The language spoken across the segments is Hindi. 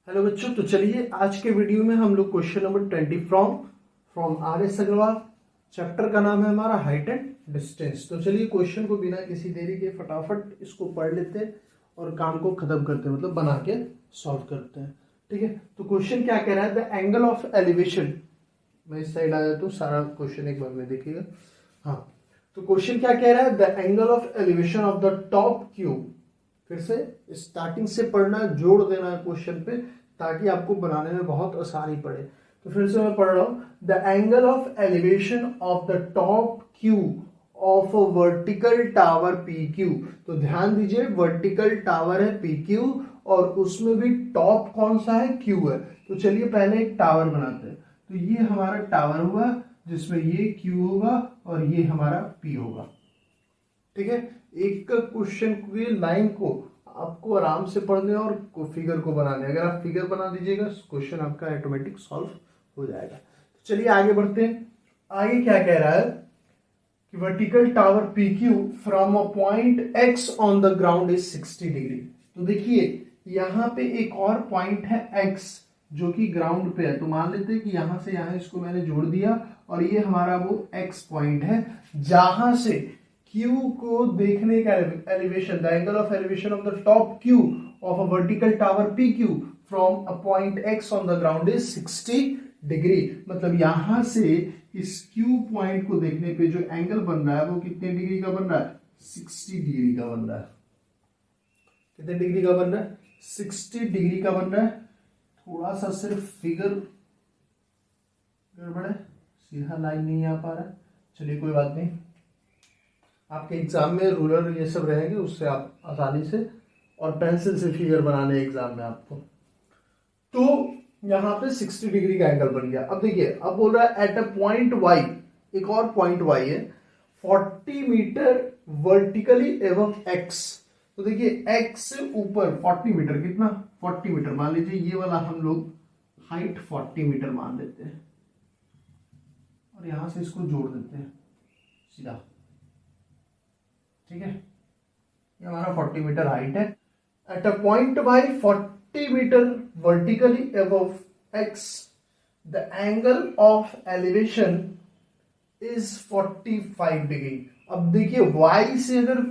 हेलो बच्चों, तो चलिए आज के वीडियो में हम लोग question number 20 from R S Aggarwal. Chapter का नाम है हमारा हाइट एंड डिस्टेंस। तो चलिए क्वेश्चन को बिना किसी देरी के फटाफट इसको पढ़ लेते हैं और काम को खत्म करते हैं, मतलब बना के सॉल्व करते हैं। ठीक है, तो क्वेश्चन क्या कह रहा है? The angle of elevation. मैं इस साइड आ जाता हूँ, सारा क्वेश्चन एक बार में देखिएगा। हाँ, तो क्वेश्चन क्या कह रहा है? The angle of elevation of the top cube. फिर से स्टार्टिंग से पढ़ना, जोड़ देना है क्वेश्चन पे, ताकि आपको बनाने में बहुत आसानी पड़े। तो फिर से मैं पढ़ रहा हूं। The angle of elevation of the top Q of a vertical tower P Q. तो ध्यान दीजिए, वर्टिकल टावर है पी क्यू और उसमें भी टॉप कौन सा है? क्यू है। तो चलिए पहले एक टावर बनाते हैं। तो ये हमारा टावर हुआ जिसमें ये क्यू होगा और ये हमारा पी होगा। ठीक है, एक क्वेश्चन की लाइन को आपको आराम से पढ़ने और फिगर को बनाने। अगर आप फिगर बना दीजिएगा क्वेश्चन आपका ऑटोमेटिक सॉल्व हो जाएगा। तो चलिए आगे बढ़ते हैं। आगे क्या कह रहा है कि vertical tower P Q from a point x on the ground is 60 degree. तो देखिए यहाँ पे एक और पॉइंट है एक्स जो कि ग्राउंड पे है। तो मान लेते हैं कि यहां से यहां इसको मैंने जोड़ दिया और ये हमारा वो एक्स पॉइंट है जहां से क्यू को देखने का elevation, the angle of elevation of the top Q of a vertical tower P Q from a point x on the ground is 60 degree. मतलब यहां से इस क्यू पॉइंट को देखने पे जो एंगल बन रहा है वो कितने डिग्री का बन रहा है? 60 डिग्री का बन रहा है। कितने डिग्री का बन रहा है? 60 डिग्री का बन रहा है। थोड़ा सा सिर्फ फिगर गड़बड़ है, सीधा लाइन नहीं आ पा रहा है। चलिए कोई बात नहीं, आपके एग्जाम में रूलर ये सब रहेंगे, उससे आप आसानी से और पेंसिल से फिगर बनाने एग्जाम में आपको। तो यहाँ पे 60 डिग्री का एंगल बन गया। अब देखिए, अब बोल रहा है एट अ पॉइंट वाई, एक और पॉइंट वाई है 40 मीटर वर्टिकली एवं एक्स। तो देखिए एक्स से ऊपर 40 मीटर, कितना? 40 मीटर मान लीजिए, ये वाला हम लोग हाइट 40 मीटर मान लेते हैं और यहां से इसको जोड़ देते हैं सीधा। ठीक है, ये हमारा 40 मीटर हाइट है। At a point by 40 metre vertically above X the angle of elevation is 45 degree. अब देखिए y से अगर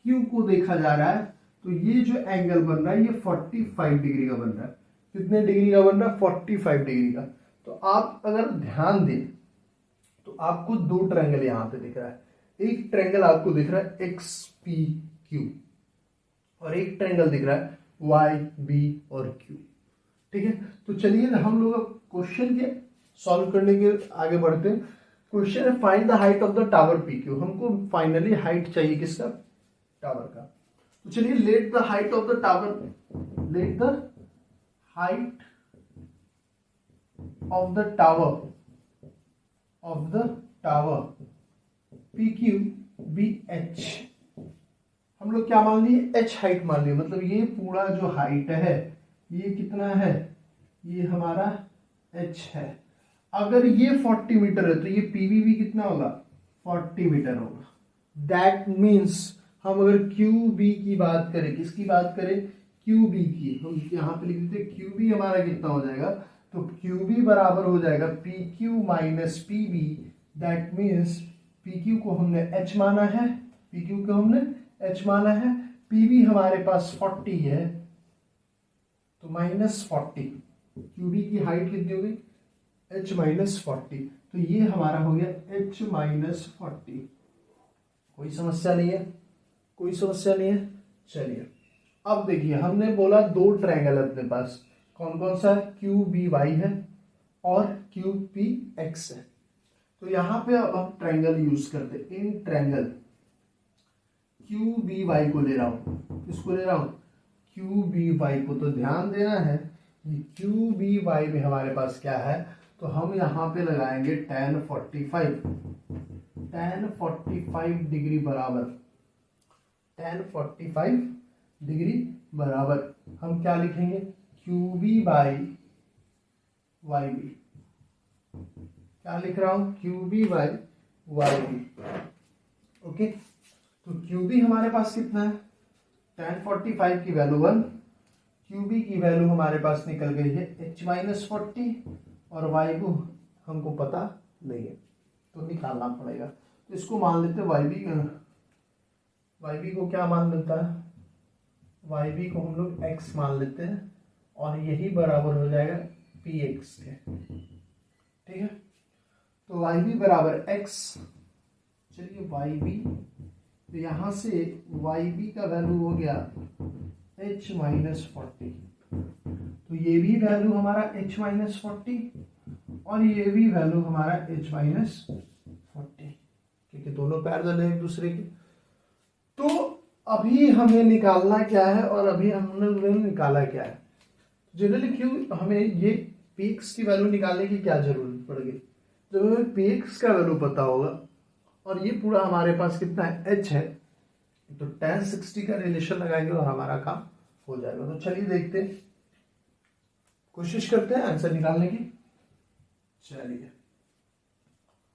q को देखा जा रहा है तो ये जो एंगल बन रहा है ये 45 डिग्री का बन रहा है। कितने डिग्री का बन रहा है? 45 डिग्री का। तो आप अगर ध्यान दें तो आपको दो ट्रायंगल यहां पे दिख रहा है। एक ट्रायंगल आपको दिख रहा है एक्स पी क्यू और एक ट्रायंगल दिख रहा है वाई बी और क्यू। ठीक है, तो चलिए हम लोग क्वेश्चन के सॉल्व करने के आगे बढ़ते हैं। क्वेश्चन है find the height of the tower P Q. हमको फाइनली हाइट चाहिए किसका? टावर का। तो चलिए let the height of the tower, let the height of the tower P Q be H. हम लोग क्या मान लिए? एच हाइट मान लिए। मतलब ये पूरा जो हाइट है ये कितना है? ये हमारा एच है। अगर ये 40 मीटर है तो ये पीवी भी कितना होगा? 40 मीटर होगा। दैट मीन्स हम अगर क्यू बी की बात करें, किसकी बात करें? क्यू बी की। हम यहां पे लिख देते क्यू बी हमारा कितना हो जाएगा? तो क्यू बी बराबर हो जाएगा P Q minus P B. That means P Q को हमने एच माना है, पी क्यू को हमने एच माना है, पी बी हमारे पास 40 है तो माइनस 40। क्यू बी की हाइट कितनी हो गई? H minus 40। तो ये हमारा हो गया एच माइनस 40। कोई समस्या नहीं है? कोई समस्या नहीं है। चलिए अब देखिए, हमने बोला दो ट्रायंगल अपने पास, कौन कौन सा है? क्यू बी वाई है और क्यू पी एक्स है। तो यहां पे अब हम ट्रायंगल यूज करते हैं। In triangle Q B Y को ले रहा हूं, किसको ले रहा हूं? क्यू बी वाई को। तो ध्यान देना है कि क्यू बी वाई में हमारे पास क्या है? तो हम यहां पे लगाएंगे tan 45। tan 45 डिग्री बराबर, tan 45 डिग्री बराबर हम क्या लिखेंगे? Q B by Y B. क्या लिख रहा हूं? Q B by Y B. Okay, तो क्यू बी हमारे पास कितना है? tan 45 की वैल्यू 1 QB की वैल्यू हमारे पास निकल गई है H-40 और Y को हमको पता नहीं है तो निकालना पड़ेगा। तो इसको मान लेते हैं YB को क्या मान लेता है, YB को हम लोग X मान लेते हैं और यही बराबर हो जाएगा PX के। ठीक है, तो YB बराबर X, चलिए YB, तो यहां से YB का वैल्यू हो गया H-40, तो ये भी वैल्यू हमारा H-40 और ये भी वैल्यू हमारा H-40, क्योंकि दोनों पैरेलल है एक दूसरे के। तो अभी हमें निकालना क्या है और अभी हमने निकाला क्या है। जनरली क्यों हमें ये पीक्स की वैल्यू निकालने की क्या जरूरत पड़ गई, जब हमें पीक्स का वैल्यू पता होगा और ये पूरा हमारे पास कितना है H है, तो tan 60 का रिलेशन लगाएंगे और हमारा काम हो जाएगा। तो चलिए देखते हैं, कोशिश करते हैं आंसर निकालने की। चलिए,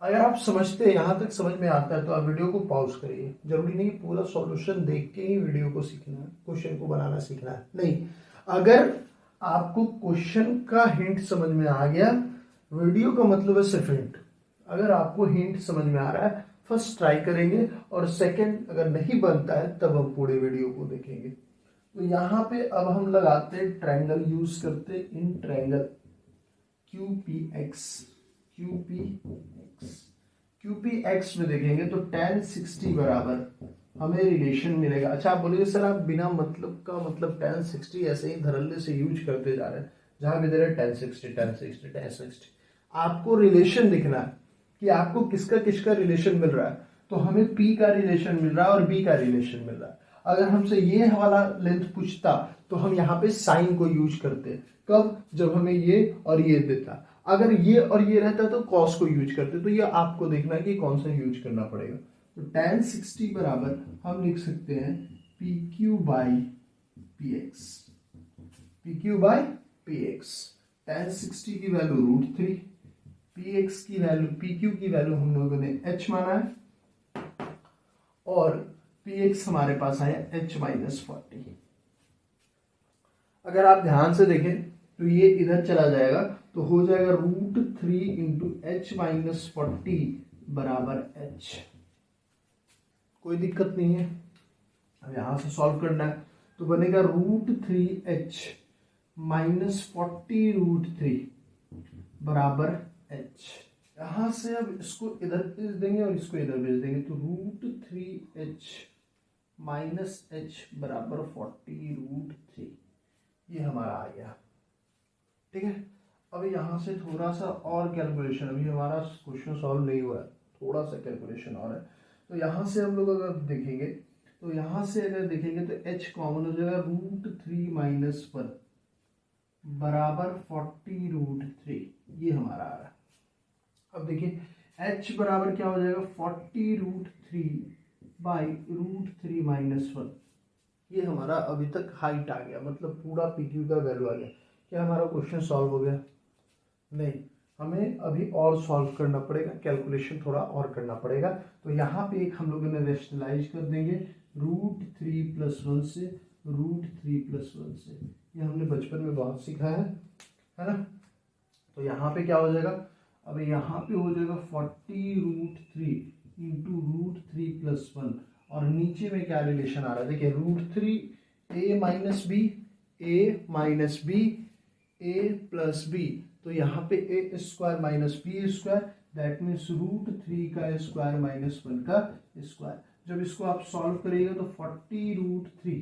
अगर आप समझते हैं, यहां तक समझ में आता है तो आप वीडियो को पॉज करिए। जरूरी नहीं पूरा सॉल्यूशन देख के ही वीडियो को सीखना है, क्वेश्चन को बनाना सीखना है, नहीं। अगर आपको क्वेश्चन का हिंट समझ में आ गया, वीडियो का मतलब है सिर्फ हिंट। अगर आपको हिंट समझ में आ रहा है, फर्स्ट ट्राई करेंगे और सेकंड अगर नहीं बनता है तब हम पूरे वीडियो को देखेंगे। तो यहाँ पे अब हम लगाते हैं ट्रायंगल, यूज करते इन ट्रायंगल QPX में देखेंगे तो tan 60 बराबर हमें रिलेशन मिलेगा। अच्छा, आप बोलेंगे सर आप बिना मतलब का मतलब tan 60 ऐसे ही धड़ल्ले से यूज करते जा रहे हैं, जहां भी दे रहे tan 60। आपको रिलेशन दिखना है कि आपको किसका किसका रिलेशन मिल रहा है। तो हमें P का रिलेशन मिल रहा है और B का रिलेशन मिल रहा है। अगर हमसे ये वाला लेंथ पूछता तो हम यहाँ पे साइन को यूज करते, कब, जब हमें ये और ये देता। अगर ये और ये रहता तो कॉस को यूज करते। तो ये आपको देखना है कि कौन सा यूज करना पड़ेगा। तो tan 60 बराबर हम लिख सकते हैं PQ बाई PX। tan 60 की वैल्यू √3, PX की वैल्यू, PQ की वैल्यू हम लोगों ने H माना है और PX हमारे पास आया H-40। अगर आप ध्यान से देखें तो ये इधर चला जाएगा तो हो जाएगा √3 इंटू H-40 बराबर H। कोई दिक्कत नहीं है, अब यहां से सॉल्व करना है तो बनेगा √3H माइनस 40√3 बराबर H। यहां से अब इसको इधर भेज देंगे और इसको इधर भेज देंगे तो √3H माइनस H बराबर 40√3, ये हमारा आ गया। ठीक है, अब यहां से थोड़ा सा और कैलकुलेशन, अभी हमारा क्वेश्चन सॉल्व नहीं हुआ है, थोड़ा सा कैलकुलेशन और है। तो यहां से हम लोग अगर देखेंगे तो यहां से अगर देखेंगे तो H कॉमन हो जाएगा √3 माइनस 1 बराबर 40√3, ये हमारा आ रहा है। अब देखिए H बराबर क्या हो जाएगा 40√3 बाई √3 माइनस 1, ये हमारा अभी तक हाइट आ गया, मतलब पूरा PQ का वैल्यू आ गया। क्या हमारा क्वेश्चन सॉल्व हो गया? नहीं, हमें अभी और सॉल्व करना पड़ेगा, कैलकुलेशन थोड़ा और करना पड़ेगा। तो यहाँ पे एक हम लोगों ने रेशनलाइज कर देंगे √3 + 1 से √3 + 1 से, ये हमने बचपन में बहुत सीखा है ना। तो यहाँ पे क्या हो जाएगा, अब यहाँ पे हो जाएगा 40√3 इंटू √3 + 1 और नीचे में क्या रिलेशन आ रहा है देखिए √3 a minus B a plus B, तो यहाँ पे a square minus B square, that means √3 का स्क्वायर माइनस 1 का स्क्वायर। जब इसको आप सॉल्व करिएगा तो 40√3,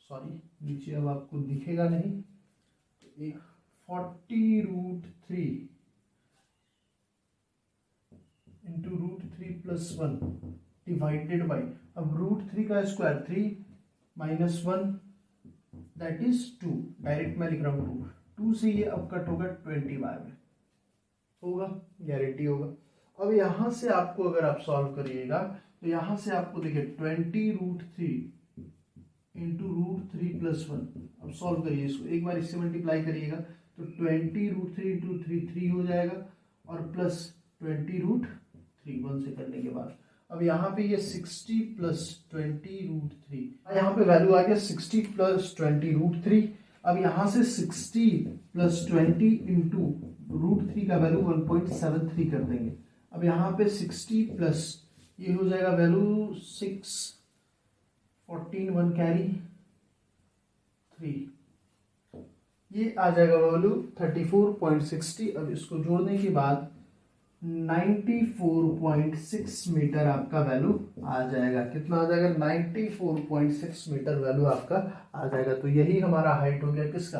सॉरी नीचे अब आपको दिखेगा नहीं, तो एक 40√3 इंटू √3 + 1 डिवाइडेड बाई, अब √3 का square 3 minus 1 that is 2, direct मैं लिख रहा हूँ 2 से ये अब कट होगा 20 बार में, होगा गारंटी होगा। अब यहां से आपको अगर आप सॉल्व करिएगा तो यहां से आपको देखिए 20√3 इंटू √3 + 1, अब सॉल्व करिए इसको, एक बार इससे मल्टीप्लाई करिएगा तो 20√3 इंटू 3 3 हो जाएगा और प्लस 20√3 1 से करने के बाद, अब यहाँ पे ये 60 प्लस 20√3, यहाँ पे वैल्यू आ गया 60 प्लस 20√3। अब यहाँ से 60 प्लस 20 इंटू √3 का वैल्यू 1.73 कर देंगे। अब यहाँ पे 60 प्लस ये हो जाएगा वैल्यू 6, 14 1 कैरी 3, ये आ जाएगा वैल्यू 34.60। अब इसको जोड़ने के बाद 94.6 मीटर आपका वैल्यू आ जाएगा। कितना आ जाएगा? 94.6 मीटर वैल्यू आपका आ जाएगा। तो यही हमारा हाइट हो गया, किसका?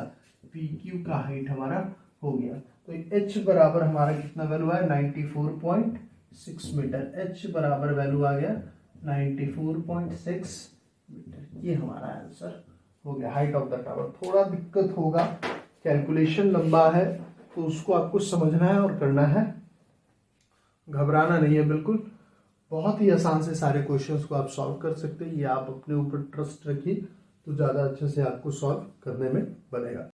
PQ का हाइट हमारा हो गया। तो H बराबर हमारा कितना वैल्यू आया? 94.6 मीटर। H बराबर वैल्यू आ गया 94.6 मीटर। ये हमारा आंसर हो गया, हाइट ऑफ द टावर। थोड़ा दिक्कत होगा, कैलकुलेशन लंबा है, तो उसको आपको समझना है और करना है, घबराना नहीं है बिल्कुल। बहुत ही आसान से सारे क्वेश्चंस को आप सॉल्व कर सकते हैं। ये आप अपने ऊपर ट्रस्ट रखिए तो ज़्यादा अच्छे से आपको सॉल्व करने में बनेगा।